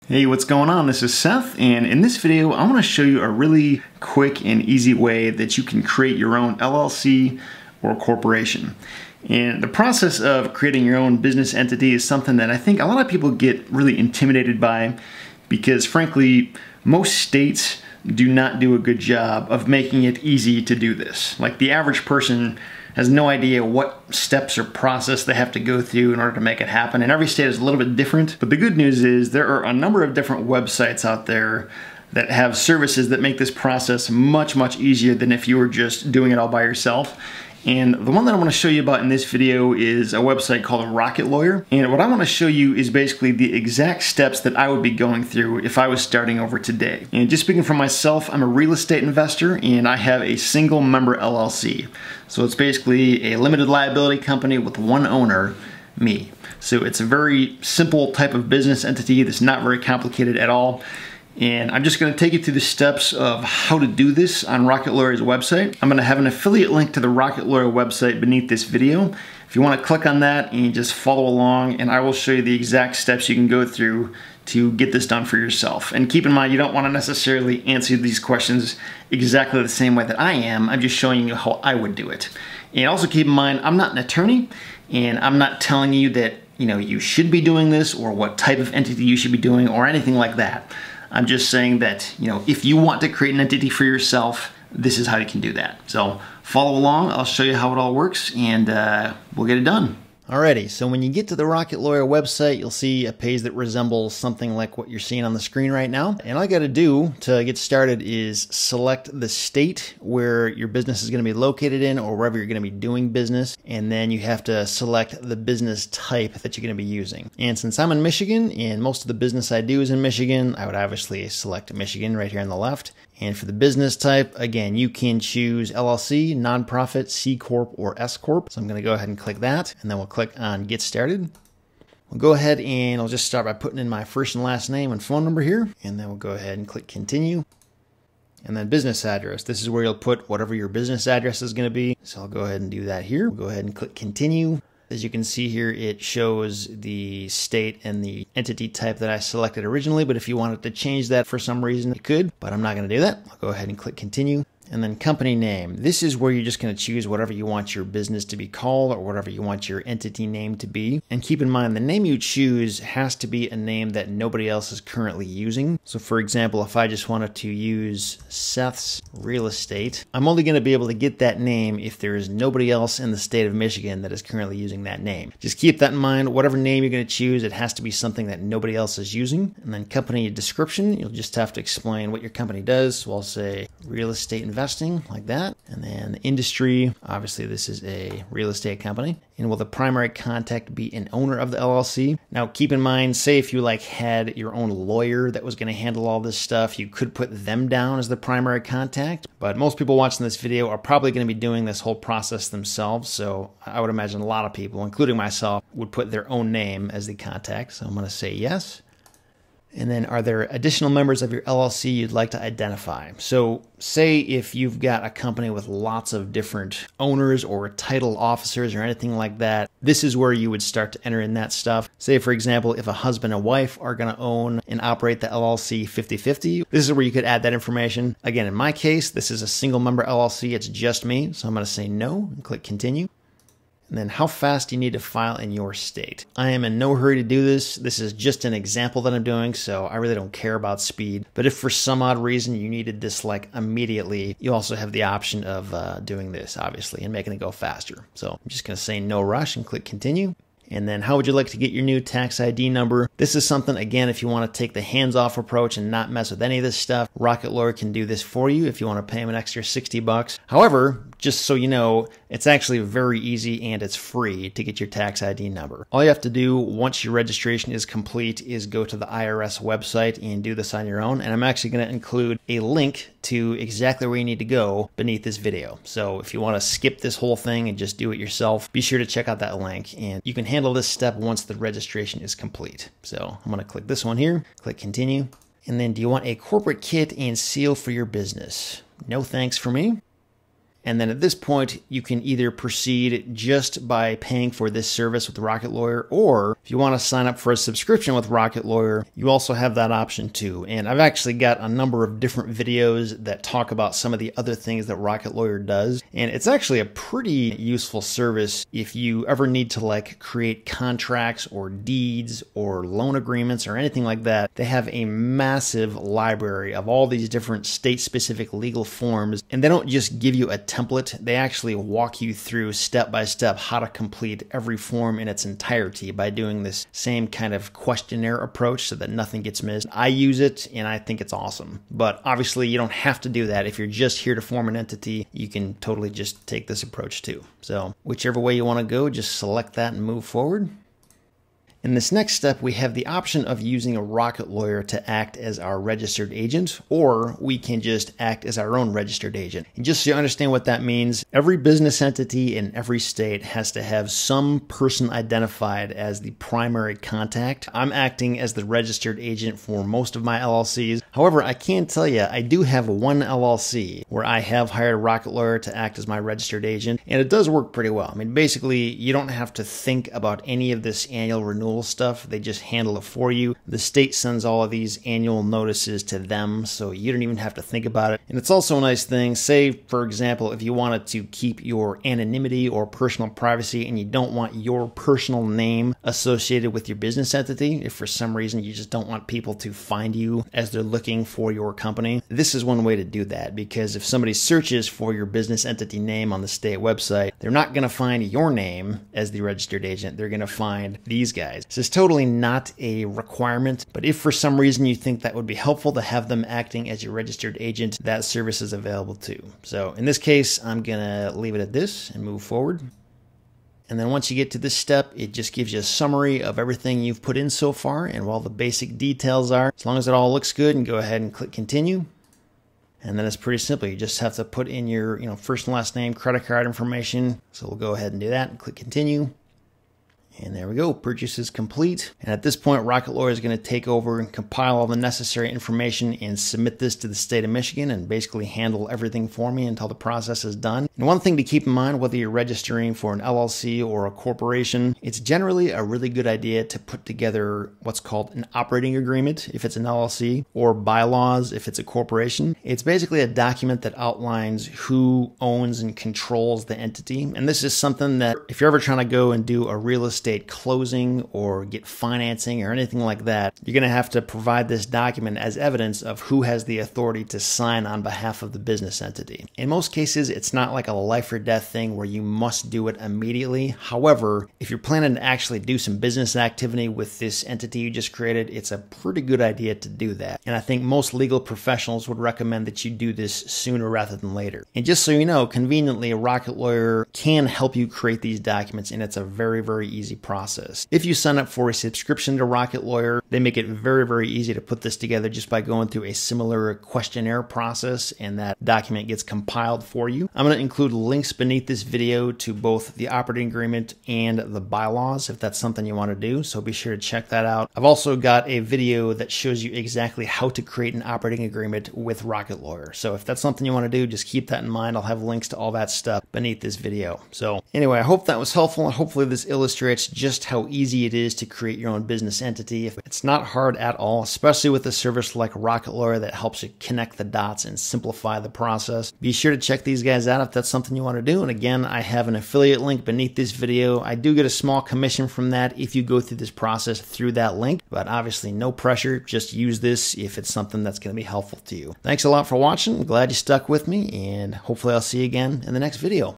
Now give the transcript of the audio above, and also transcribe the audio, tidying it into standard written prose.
Hey, what's going on? This is Seth, and in this video I want to show you a really quick and easy way that you can create your own LLC or corporation. And the process of creating your own business entity is something that I think a lot of people get really intimidated by because frankly most states do not do a good job of making it easy to do this. Like the average person has no idea what steps or process they have to go through in order to make it happen. And every state is a little bit different. But the good news is there are a number of different websites out there that have services that make this process much, much easier than if you were just doing it all by yourself. And the one that I want to show you about in this video is a website called Rocket Lawyer. And what I want to show you is basically the exact steps that I would be going through if I was starting over today. And just speaking for myself, I'm a real estate investor and I have a single member LLC. So it's basically a limited liability company with one owner, me. So it's a very simple type of business entity that's not very complicated at all. And I'm just going to take you through the steps of how to do this on Rocket Lawyer's website. I'm going to have an affiliate link to the Rocket Lawyer website beneath this video. If you want to click on that and just follow along, and I will show you the exact steps you can go through to get this done for yourself. And keep in mind, you don't want to necessarily answer these questions exactly the same way that I am. I'm just showing you how I would do it. And also keep in mind, I'm not an attorney, and I'm not telling you that you should be doing this or what type of entity you should be doing or anything like that. I'm just saying that, if you want to create an entity for yourself, this is how you can do that. So follow along, I'll show you how it all works, and we'll get it done. Alrighty, so when you get to the Rocket Lawyer website, you'll see a page that resembles something like what you're seeing on the screen right now. And all you gotta do to get started is select the state where your business is gonna be located in or wherever you're gonna be doing business. And then you have to select the business type that you're gonna be using. And since I'm in Michigan and most of the business I do is in Michigan, I would obviously select Michigan right here on the left. And for the business type, again, you can choose LLC, nonprofit, C Corp, or S Corp. So I'm going to go ahead and click that, and then we'll click on Get Started. We'll go ahead and I'll just start by putting in my first and last name and phone number here, and then we'll go ahead and click Continue. And then business address. This is where you'll put whatever your business address is going to be. So I'll go ahead and do that here. We'll go ahead and click Continue. As you can see here, it shows the state and the entity type that I selected originally, but if you wanted to change that for some reason, you could, but I'm not going to do that. I'll go ahead and click Continue. And then company name. This is where you're just going to choose whatever you want your business to be called or whatever you want your entity name to be. And keep in mind, the name you choose has to be a name that nobody else is currently using. So for example, if I just wanted to use Seth's Real Estate, I'm only going to be able to get that name if there is nobody else in the state of Michigan that is currently using that name. Just keep that in mind. Whatever name you're going to choose, it has to be something that nobody else is using. And then company description, you'll just have to explain what your company does. So I'll say real estate investing, like that. And then industry, obviously this is a real estate company. And will the primary contact be an owner of the LLC? Now keep in mind, say if you had your own lawyer that was going to handle all this stuff, you could put them down as the primary contact. But most people watching this video are probably going to be doing this whole process themselves. So I would imagine a lot of people, including myself, would put their own name as the contact. So I'm going to say yes. And then are there additional members of your LLC you'd like to identify? So say if you've got a company with lots of different owners or title officers or anything like that, this is where you would start to enter in that stuff. Say, for example, if a husband and wife are going to own and operate the LLC 50-50, this is where you could add that information. Again, in my case, this is a single member LLC. It's just me. So I'm going to say no and click Continue. And then how fast do you need to file in your state? I am in no hurry to do this. This is just an example that I'm doing, so I really don't care about speed. But if for some odd reason you needed this immediately, you also have the option of doing this, obviously, and making it go faster. So I'm just going to say no rush and click Continue. And then how would you like to get your new tax ID number? This is something, again, if you want to take the hands-off approach and not mess with any of this stuff, Rocket Lawyer can do this for you if you want to pay them an extra $60. However, just so you know, it's actually very easy and it's free to get your tax ID number. All you have to do once your registration is complete is go to the IRS website and do this on your own. And I'm actually going to include a link to exactly where you need to go beneath this video. So if you want to skip this whole thing and just do it yourself, be sure to check out that link, and you can handle this step once the registration is complete. So I'm going to click this one here, click Continue. And then do you want a corporate kit and seal for your business? No thanks for me. And then at this point, you can either proceed just by paying for this service with Rocket Lawyer, or if you want to sign up for a subscription with Rocket Lawyer, you also have that option too. And I've actually got a number of different videos that talk about some of the other things that Rocket Lawyer does. And it's actually a pretty useful service if you ever need to like create contracts or deeds or loan agreements or anything like that. They have a massive library of all these different state-specific legal forms, and they don't just give you a template, they actually walk you through step by step how to complete every form in its entirety by doing this same kind of questionnaire approach so that nothing gets missed. I use it and I think it's awesome, but obviously you don't have to do that. If you're just here to form an entity, you can totally just take this approach too. So whichever way you want to go, just select that and move forward. In this next step, we have the option of using a Rocket Lawyer to act as our registered agent, or we can just act as our own registered agent. And just so you understand what that means, every business entity in every state has to have some person identified as the primary contact. I'm acting as the registered agent for most of my LLCs. However, I can tell you, I do have one LLC where I have hired a Rocket Lawyer to act as my registered agent, and it does work pretty well. I mean, basically, you don't have to think about any of this annual renewal stuff. They just handle it for you. The state sends all of these annual notices to them, so you don't even have to think about it. And it's also a nice thing, say for example, if you wanted to keep your anonymity or personal privacy and you don't want your personal name associated with your business entity, if for some reason you just don't want people to find you as they're looking for your company, this is one way to do that, because if somebody searches for your business entity name on the state website, they're not going to find your name as the registered agent, they're going to find these guys. This is totally not a requirement, but if for some reason you think that would be helpful to have them acting as your registered agent, that service is available too. So in this case, I'm gonna leave it at this and move forward. And then once you get to this step, it just gives you a summary of everything you've put in so far and what all the basic details are. As long as it all looks good, and go ahead and click continue. And then it's pretty simple. You just have to put in your first and last name, credit card information. So we'll go ahead and do that and click continue. And there we go, purchase is complete. And at this point, Rocket Lawyer is going to take over and compile all the necessary information and submit this to the state of Michigan and basically handle everything for me until the process is done. And one thing to keep in mind, whether you're registering for an LLC or a corporation, it's generally a really good idea to put together what's called an operating agreement if it's an LLC, or bylaws if it's a corporation. It's basically a document that outlines who owns and controls the entity. And this is something that if you're ever trying to go and do a real estate closing or get financing or anything like that, you're going to have to provide this document as evidence of who has the authority to sign on behalf of the business entity. In most cases, it's not like a life or death thing where you must do it immediately. However, if you're planning to actually do some business activity with this entity you just created, it's a pretty good idea to do that. And I think most legal professionals would recommend that you do this sooner rather than later. And just so you know, conveniently, a Rocket Lawyer can help you create these documents, and it's a very, very easy process. If you sign up for a subscription to Rocket Lawyer, they make it very, very easy to put this together just by going through a similar questionnaire process, and that document gets compiled for you. I'm going to include links beneath this video to both the operating agreement and the bylaws if that's something you want to do, so be sure to check that out. I've also got a video that shows you exactly how to create an operating agreement with Rocket Lawyer. So if that's something you want to do, just keep that in mind. I'll have links to all that stuff beneath this video. So anyway, I hope that was helpful, and hopefully this illustrates just how easy it is to create your own business entity. It's not hard at all, especially with a service like Rocket Lawyer that helps you connect the dots and simplify the process. Be sure to check these guys out if that's something you want to do. And again, I have an affiliate link beneath this video. I do get a small commission from that if you go through this process through that link, but obviously no pressure. Just use this if it's something that's going to be helpful to you. Thanks a lot for watching. I'm glad you stuck with me, and hopefully I'll see you again in the next video.